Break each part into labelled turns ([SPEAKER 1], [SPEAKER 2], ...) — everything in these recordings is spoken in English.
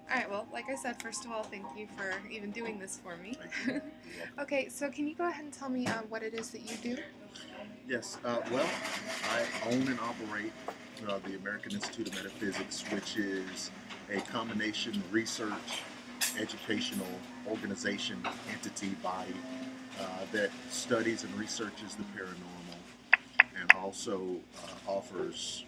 [SPEAKER 1] All right, well, like I said, first of all, thank you for even doing this for me.
[SPEAKER 2] Thank you.
[SPEAKER 1] Okay, so can you go ahead and tell me what it is that you do?
[SPEAKER 2] Yes, well, I own and operate the American Institute of Metaphysics, which is a combination research, educational organization, entity, body that studies and researches the paranormal and also offers,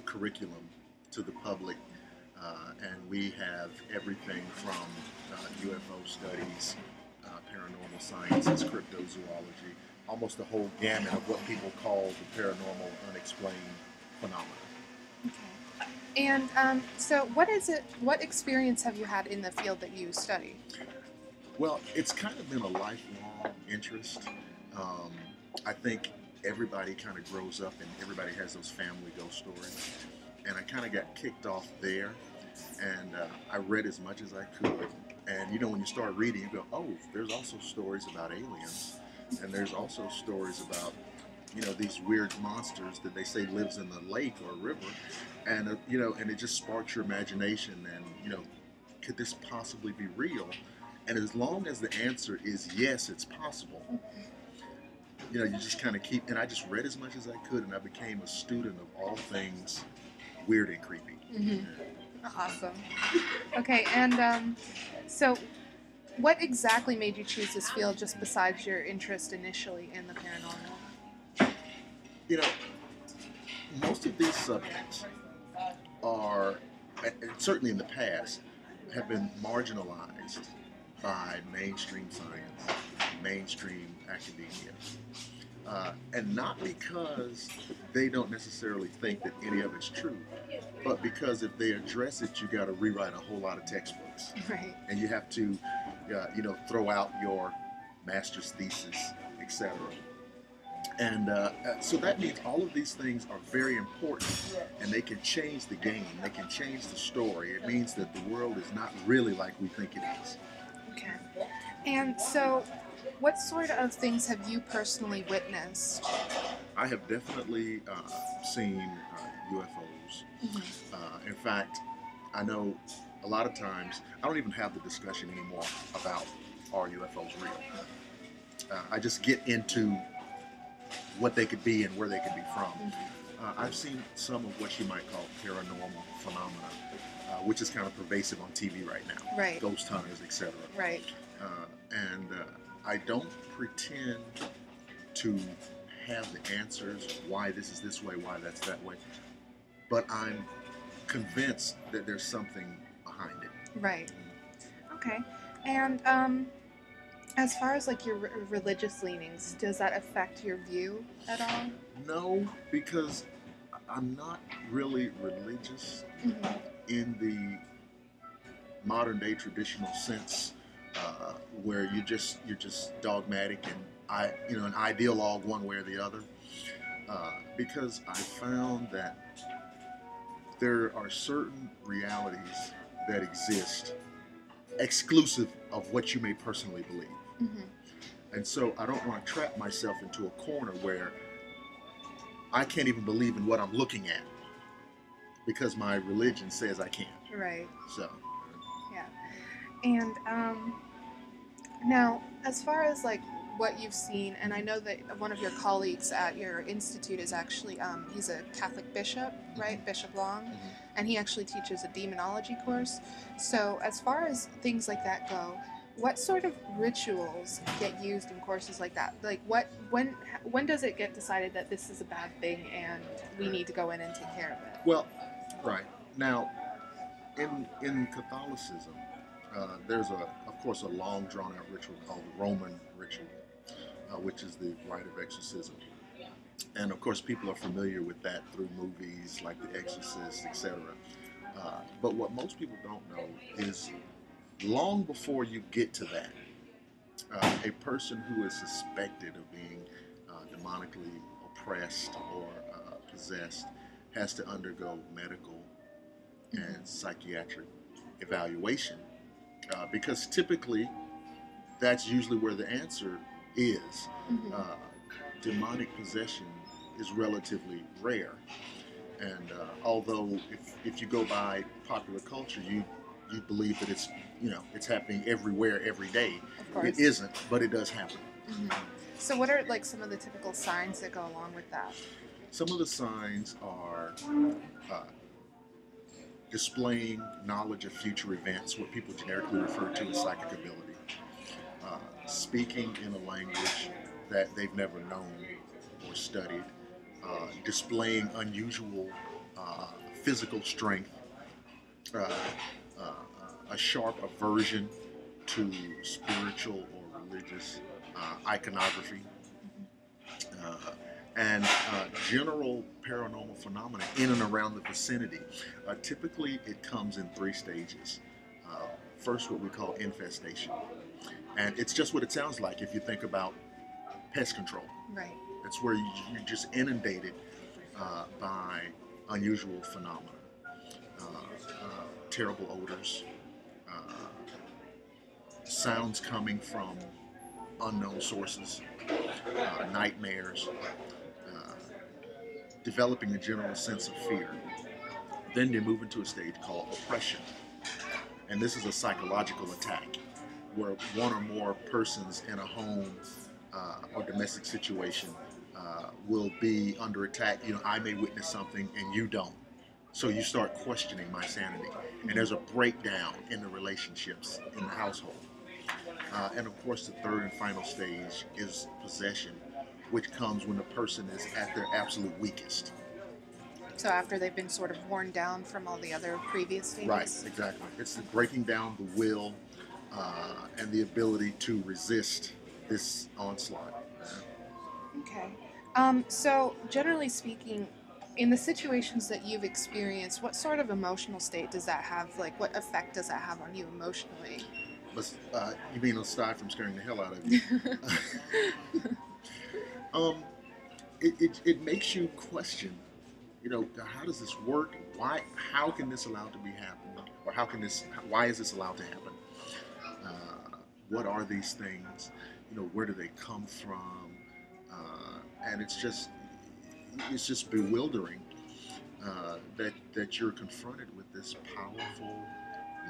[SPEAKER 2] curriculum to the public. And we have everything from UFO studies, paranormal sciences, cryptozoology, almost the whole gamut of what people call the paranormal unexplained phenomena.
[SPEAKER 1] Okay. And so, what is it? What experience have you had in the field that you study?
[SPEAKER 2] Well, it's kind of been a lifelong interest. Um, I think everybody kind of grows up and everybody has those family ghost stories. And I kind of got kicked off there. And I read as much as I could. And when you start reading, you go, oh, there's also stories about aliens. And there's also stories about, these weird monsters that they say lives in the lake or river. And, and it just sparks your imagination. And, could this possibly be real? And as long as the answer is yes, it's possible, you just kind of keep. And I just read as much as I could, and I became a student of all things weird and creepy.
[SPEAKER 1] Mm-hmm. Awesome. Okay, and so what exactly made you choose this field, just besides your interest initially in the paranormal?
[SPEAKER 2] You know, most of these subjects are, and certainly in the past, have been marginalized by mainstream science, mainstream academia. And not because they don't necessarily think that any of it's true, but because if they address it, you got to rewrite a whole lot of textbooks.
[SPEAKER 1] Right.
[SPEAKER 2] And you have to, throw out your master's thesis, etc. And so that means all of these things are very important, and they can change the game. They can change the story. It means that the world is not really like we think it is.
[SPEAKER 1] Okay. And so, what sort of things have you personally witnessed?
[SPEAKER 2] I have definitely seen UFOs.
[SPEAKER 1] Mm-hmm.
[SPEAKER 2] In fact, I know a lot of times I don't even have the discussion anymore about are UFOs real. I just get into what they could be and where they could be from. I've seen some of what you might call paranormal phenomena, which is kind of pervasive on TV right now.
[SPEAKER 1] Right.
[SPEAKER 2] Ghost hunters, etc.
[SPEAKER 1] Right.
[SPEAKER 2] And I don't pretend to have the answers why this is this way, why that's that way, but I'm convinced that there's something behind it.
[SPEAKER 1] Right. Okay. And as far as like your religious leanings, does that affect your view at all?
[SPEAKER 2] No, because I'm not really religious in the modern day traditional sense, where you're just dogmatic and an ideologue one way or the other. Because I found that there are certain realities that exist exclusive of what you may personally believe.
[SPEAKER 1] Mm-hmm.
[SPEAKER 2] And so I don't want to trap myself into a corner where I can't even believe in what I'm looking at because my religion says I can't.
[SPEAKER 1] Right.
[SPEAKER 2] So.
[SPEAKER 1] Yeah. And now, as far as like what you've seen, and I know that one of your colleagues at your institute is actually he's a Catholic bishop, right? Bishop Long, and he actually teaches a demonology course. So as far as things like that go, what sort of rituals get used in courses like that? Like when does it get decided that this is a bad thing and we need to go in and take care of it?
[SPEAKER 2] Well, right. Now, in Catholicism, there's of course a long drawn out ritual called the Roman ritual, which is the rite of exorcism. And of course people are familiar with that through movies like The Exorcist, etc. But what most people don't know is long before you get to that, a person who is suspected of being demonically oppressed or possessed has to undergo medical and psychiatric evaluation, because typically that's usually where the answer is. Demonic possession is relatively rare, and although if you go by popular culture, you believe that it's, it's happening everywhere every day.
[SPEAKER 1] Of course.
[SPEAKER 2] It isn't, but it does happen.
[SPEAKER 1] Mm-hmm. So what are like some of the typical signs that go along with that?
[SPEAKER 2] Some of the signs are uh, displaying knowledge of future events, what people generically refer to as psychic ability, speaking in a language that they've never known or studied, displaying unusual physical strength, uh, uh, a sharp aversion to spiritual or religious iconography, uh, and general paranormal phenomena in and around the vicinity. Typically, it comes in three stages. First, what we call infestation. And it's just what it sounds like if you think about pest control.
[SPEAKER 1] Right.
[SPEAKER 2] It's where you're just inundated by unusual phenomena, terrible odors, sounds coming from unknown sources, nightmares, developing a general sense of fear. Then you move into a stage called oppression. And this is a psychological attack where one or more persons in a home or domestic situation will be under attack. I may witness something and you don't. So you start questioning my sanity. And there's a breakdown in the relationships in the household. And of course, the third and final stage is possession, which comes when the person is at their absolute weakest.
[SPEAKER 1] So after they've been sort of worn down from all the other previous stages?
[SPEAKER 2] Right, exactly. It's the breaking down the will and the ability to resist this onslaught.
[SPEAKER 1] Okay. So generally speaking, in the situations that you've experienced, what sort of emotional state does that have? Like, what effect does that have on you emotionally?
[SPEAKER 2] You mean aside from scaring the hell out of you? It makes you question, how does this work? How can this allow to be happening? Or why is this allowed to happen? What are these things? Where do they come from? And it's just bewildering that you're confronted with this powerful,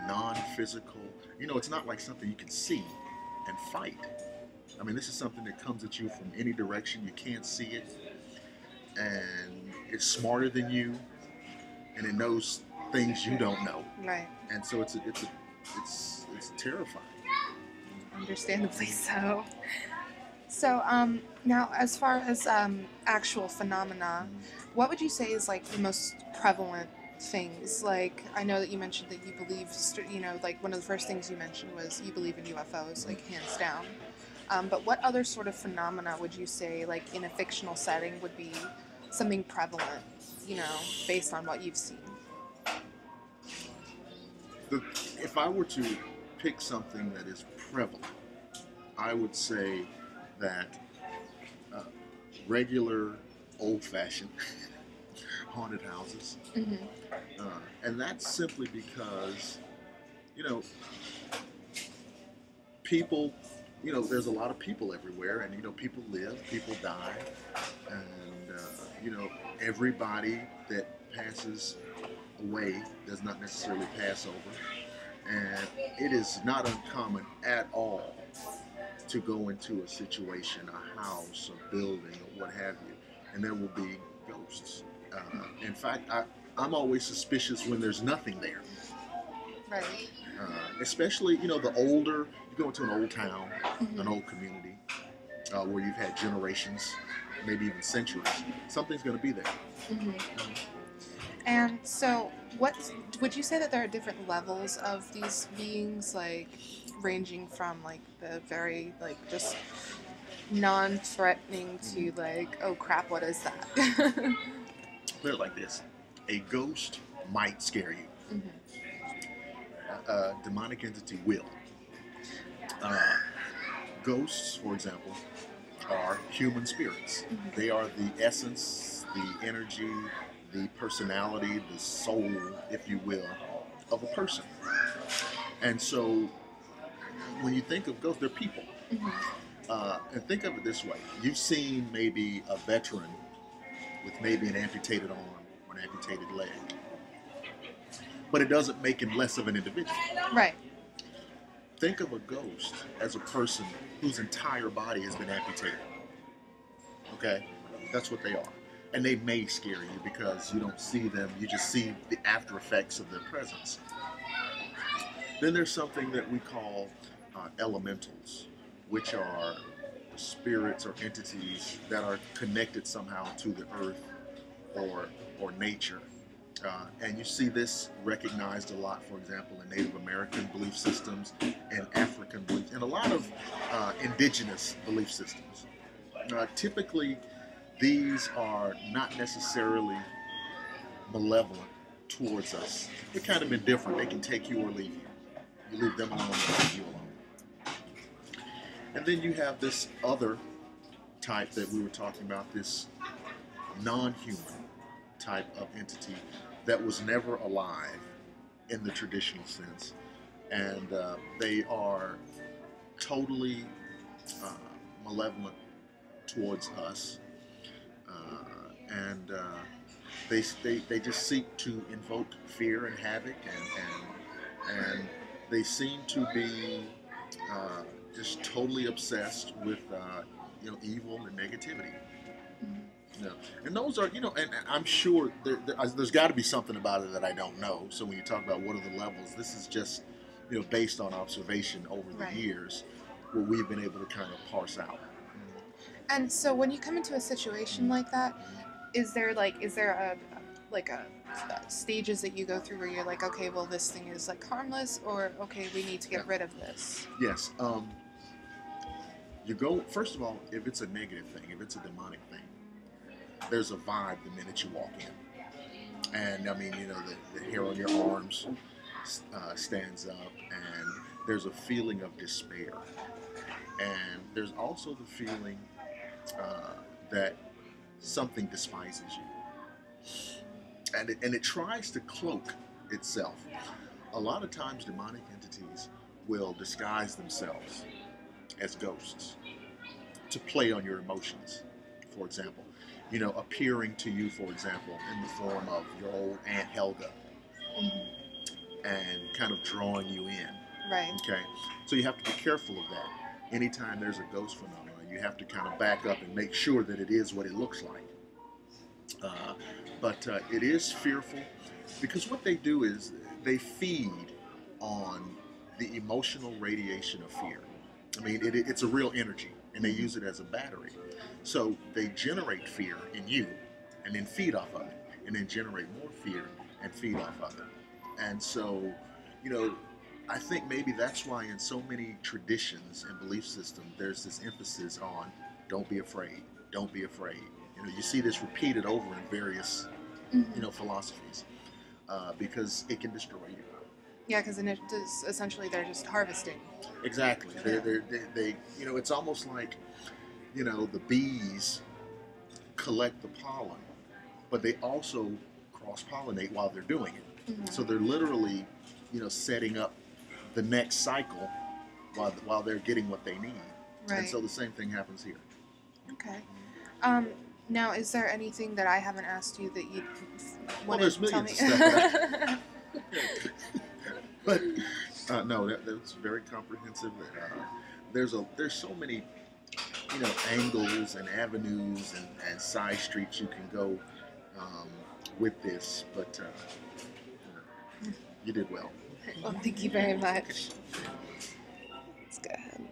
[SPEAKER 2] non-physical. It's not like something you can see and fight. I mean, this is something that comes at you from any direction. You can't see it, and it's smarter than you, and it knows things you don't know.
[SPEAKER 1] Right.
[SPEAKER 2] And so it's terrifying.
[SPEAKER 1] Understandably so. So, now as far as actual phenomena, what would you say is like the most prevalent things? Like, I know that you mentioned that you believe, like one of the first things you mentioned was you believe in UFOs, like hands down. But what other sort of phenomena would you say, like in a fictional setting, would be something prevalent, based on what you've seen?
[SPEAKER 2] If I were to pick something that is prevalent, I would say that regular, old-fashioned haunted houses.
[SPEAKER 1] Mm-hmm.
[SPEAKER 2] And that's simply because, people, there's a lot of people everywhere, and, people live, people die, and, everybody that passes away does not necessarily pass over. And it is not uncommon at all to go into a situation, a house, a building, or what have you, and there will be ghosts. In fact, I'm always suspicious when there's nothing there.
[SPEAKER 1] Right.
[SPEAKER 2] Especially, the older, you go into an old town,
[SPEAKER 1] Mm-hmm.
[SPEAKER 2] an old community, where you've had generations, maybe even centuries, something's going to be there.
[SPEAKER 1] Mm-hmm. And so, what would you say that there are different levels of these beings, like ranging from like the very like just non-threatening to like, oh crap, what is that?
[SPEAKER 2] Put it like this: a ghost might scare you.
[SPEAKER 1] Mm-hmm.
[SPEAKER 2] A demonic entity will. Ghosts, for example, are human spirits.
[SPEAKER 1] Mm-hmm.
[SPEAKER 2] They are the essence, the energy, the personality, the soul, if you will, of a person. And so when you think of ghosts, they're people.
[SPEAKER 1] Mm-hmm.
[SPEAKER 2] And think of it this way. You've seen maybe a veteran with maybe an amputated arm or an amputated leg. but it doesn't make him less of an individual.
[SPEAKER 1] Right.
[SPEAKER 2] Think of a ghost as a person whose entire body has been amputated. Okay? That's what they are. And they may scare you because you don't see them, you just see the after effects of their presence. Then there's something that we call elementals, which are spirits or entities that are connected somehow to the earth or nature. And you see this recognized a lot, for example, in Native American belief systems and African beliefs, and a lot of indigenous belief systems. Typically, these are not necessarily malevolent towards us. They're kind of indifferent. They can take you or leave you. You leave them alone, they leave you alone. And then you have this other type that we were talking about, this non-human type of entity that was never alive in the traditional sense. And they are totally malevolent towards us. And they just seek to invoke fear and havoc, and they seem to be just totally obsessed with evil and negativity. Yeah. And those are, and I'm sure there's got to be something about it that I don't know. So when you talk about what are the levels, this is just, based on observation over the years, what we've been able to kind of parse out.
[SPEAKER 1] And so when you come into a situation like that, is there a stages that you go through where you're like, okay, well, this thing is like harmless, or okay, we need to get rid of this?
[SPEAKER 2] Yes. You go, first of all, if it's a negative thing, if it's a demonic thing, there's a vibe the minute you walk in. And I mean, the hair on your arms stands up, and there's a feeling of despair. And there's also the feeling that something despises you. And it tries to cloak itself. A lot of times demonic entities will disguise themselves as ghosts to play on your emotions, for example. Appearing to you, for example, in the form of your old Aunt Helga, and kind of drawing you in.
[SPEAKER 1] Right.
[SPEAKER 2] Okay? So you have to be careful of that. Anytime there's a ghost phenomenon, you have to kind of back up and make sure that it is what it looks like. But it is fearful, because what they do is they feed on the emotional radiation of fear. I mean, it's a real energy, and they use it as a battery. So they generate fear in you, and then feed off of it, and then generate more fear and feed off of it. And so, I think maybe that's why in so many traditions and belief systems, there's this emphasis on don't be afraid, don't be afraid. You see this repeated over in various, philosophies, because it can destroy you.
[SPEAKER 1] Yeah, because essentially they're just harvesting.
[SPEAKER 2] Exactly. They it's almost like, the bees collect the pollen, but they also cross-pollinate while they're doing it. So they're literally, setting up the next cycle while they're getting what they need.
[SPEAKER 1] Right.
[SPEAKER 2] And so the same thing happens here.
[SPEAKER 1] Okay. Now, is there anything that I haven't asked you that you want
[SPEAKER 2] there's
[SPEAKER 1] to tell
[SPEAKER 2] millions
[SPEAKER 1] me?
[SPEAKER 2] of stuff. But no, that's very comprehensive. There's so many, angles and avenues and side streets you can go with this. But you did well.
[SPEAKER 1] Well, thank you very much. Let's go ahead.